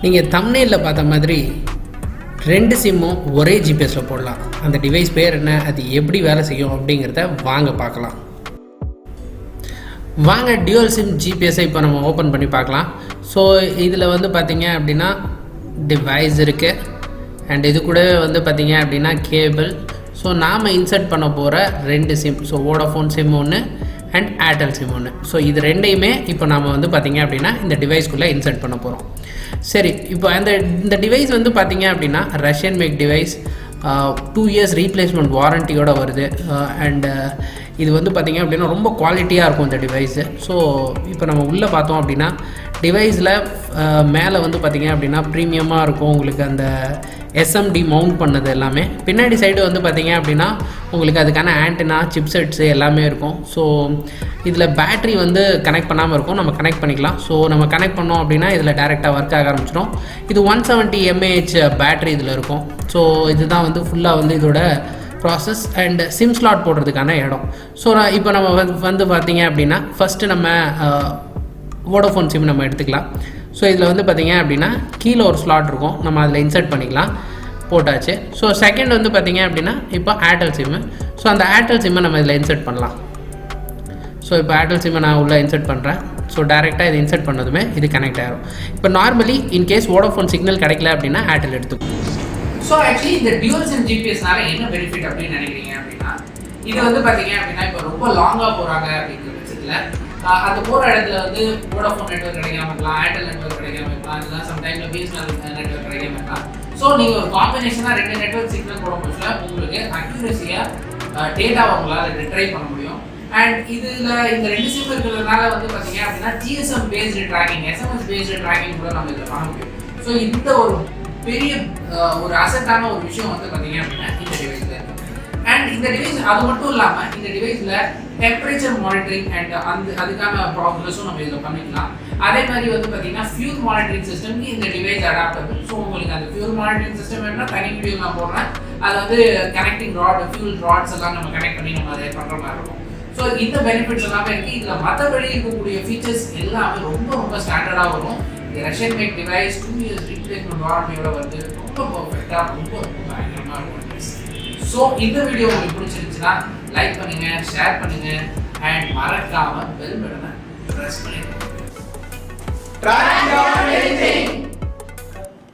நீங்கள் தம்ப்நெயிலில் பார்த்த மாதிரி 2 சிம்மும் ஒரே ஜிபிஎஸில் போடலாம். அந்த டிவைஸ் பேர் என்ன, அது எப்படி வேலை செய்யும் அப்படிங்கிறத வாங்க பார்க்கலாம். வாங்க டியூவல் சிம் ஜிபிஎஸ்ஸை இப்போ நம்ம ஓப்பன் பண்ணி பார்க்கலாம். ஸோ இதில் வந்து பார்த்திங்க அப்படின்னா டிவைஸ் இருக்குது அண்ட் இது கூட வந்து பார்த்திங்க அப்படின்னா கேபிள். ஸோ நாம் இன்சர்ட் பண்ண போகிற 2 சிம், ஸோ வோடாஃபோன் சிம் ஒன்று அண்ட் ஏர்டெல் சிம் ஒன்று. ஸோ இது ரெண்டையுமே இப்போ நாம் வந்து பார்த்திங்க அப்படின்னா இந்த டிவைஸ்க்குள்ளே இன்சர்ட் பண்ண போகிறோம். சரி, இப்போ இந்த டிவைஸ் வந்து பார்த்திங்க அப்படின்னா Russian make device, 2 years replacement வாரண்டியோடு வருது. அண்டு இது வந்து பார்த்திங்க அப்படின்னா ரொம்ப குவாலிட்டியாக இருக்கும் இந்த டிவைஸு. ஸோ இப்போ நம்ம உள்ளே பார்த்தோம் அப்படின்னா டிவைஸில் மேலே வந்து பார்த்திங்க அப்படின்னா ப்ரீமியமாக இருக்கும் உங்களுக்கு அந்த எஸ்எம்டி மவுண்ட் பண்ணது எல்லாமே. பின்னாடி சைடு வந்து பார்த்திங்க அப்படின்னா உங்களுக்கு அதுக்கான ஆண்டனா சிப்செட்ஸு எல்லாமே இருக்கும். ஸோ இதில் பேட்ரி வந்து கனெக்ட் பண்ணாமல் இருக்கும், நம்ம கனெக்ட் பண்ணிக்கலாம். ஸோ நம்ம கனெக்ட் பண்ணோம் அப்படின்னா இதில் டேரெக்டாக ஒர்க் ஆக ஆரம்பிச்சிடும். இது 170 mAh பேட்ரி இதில் இருக்கும். ஸோ இதுதான் வந்து ஃபுல்லாக வந்து இதோட ப்ராசஸ் அண்ட் சிம் ஸ்லாட் போடுறதுக்கான இடம். ஸோ இப்போ நம்ம வந்து பார்த்திங்க அப்படின்னா ஃபஸ்ட்டு நம்ம வோடாஃபோன் சிம் நம்ம எடுத்துக்கலாம். ஸோ இதில் வந்து பார்த்திங்க அப்படின்னா கீழே ஒரு ஸ்லாட் இருக்கும், நம்ம அதில் இன்சர்ட் பண்ணிக்கலாம். போட்டாச்சு. ஸோ செகண்ட் வந்து பார்த்திங்க அப்படின்னா இப்போ ஏர்டெல் சிம்மு. ஸோ அந்த ஏர்டெல் சிம்மை நம்ம இதில் இன்சர்ட் பண்ணலாம். ஸோ இப்போ ஏர்டெல் சிம்மை நான் உள்ளே இன்சர்ட் பண்ணுறேன். ஸோ டேரெக்டாக இது இன்சர்ட் பண்ணதுமே இது கனெக்ட் ஆகிடும். இப்போ நார்மலி இன்கேஸ் வோடாஃபோன் சிக்னல் கிடைக்கல அப்படின்னா ஏர்டெல் எடுத்துக்கும். ஸோ ஆக்சுவலி இந்த டியூவல் சிம் ஜிபிஎஸ்னால என்ன பெனிஃபிட் அப்படின்னு நினைக்கிறீங்க அப்படின்னா, இது வந்து பார்த்தீங்க அப்படின்னா இப்போ ரொம்ப லாங்காக போகிறாங்க அப்படிங்கிற பட்சத்தில் அந்த போகிற இடத்துல வந்து வோடாஃபோன் நெட்வொர்க் கிடைக்காம இருக்கலாம், ஏர்டெல் நெட்வொர்க் கிடைக்காம இருக்கலாம், அதுதான் சம்டைமில் Bsnl நெட்வொர்க் கிடைக்காம இருக்கலாம். ஸோ நீங்கள் ஒரு காம்பினேஷனாக 2 நெட்வொர்க் சிக்னல் போட முடியல உங்களுக்கு அக்யூரஸியாக டேட்டாவை உங்களால் ரிட்ரைவ் பண்ண முடியும். அண்ட் இதில் இந்த 2 சிம் இருக்கிறதுனால வந்து பார்த்தீங்க அப்படின்னா GSM based tracking, SMS based tracking கூட நம்ம இதில் பண்ண முடியும். ஸோ இந்த ஒரு பெரிய ஒரு அசட்டான ஒரு விஷயம் வந்து பார்த்தீங்க அப்படின்னா இந்த டிவைஸில் இருக்குது. அண்ட் இந்த டிவைஸ் அது மட்டும் இல்லாமல் இந்த டிவைஸில் டெம்பரேச்சர் மானிட்டரிங் அண்ட் அதுக்கான ப்ராப்ளம்ஸும் நம்ம இதில் பண்ணிக்கலாம். அதே மாதிரி வந்து பார்த்தீங்கன்னா ஃபியூல் மானிட்டரிங் சிஸ்டம்க்கு இந்த டிவைஸ் அடாப்டபிள். ஸோ உங்களுக்கு அந்த ஃபியூல் மானிட்டரிங் சிஸ்டம் வேணும்னா தனி வீடியோ நான் போடுறேன். அது வந்து கனெக்டிங் ராட், ஃபியூல் ராட்ஸ் எல்லாம் நம்ம கனெக்ட் பண்ணி நம்ம அதை பண்ணுற மாதிரி இருக்கும். ஸோ இந்த பெனிஃபிட்ஸ் எல்லாமே இருக்குது. இதில் மற்றபடி இருக்கக்கூடிய ஃபீச்சர்ஸ் எல்லாமே ரொம்ப ரொம்ப ஸ்டாண்டர்டாக வரும். Russian make device 2 years replacement வாரண்டியோட வந்து ரொம்ப பர்ஃபெக்டாக ரொம்ப பயங்கரமாக இருக்கும். ஸோ இந்த வீடியோ உங்களுக்கு பிடிச்சிருந்துச்சுன்னா லைக் பண்ணுங்க, ஷேர் பண்ணுங்க அண்ட் மறக்காம பெல் பட்டனை ப்ரெஸ் பண்ணிடுங்க.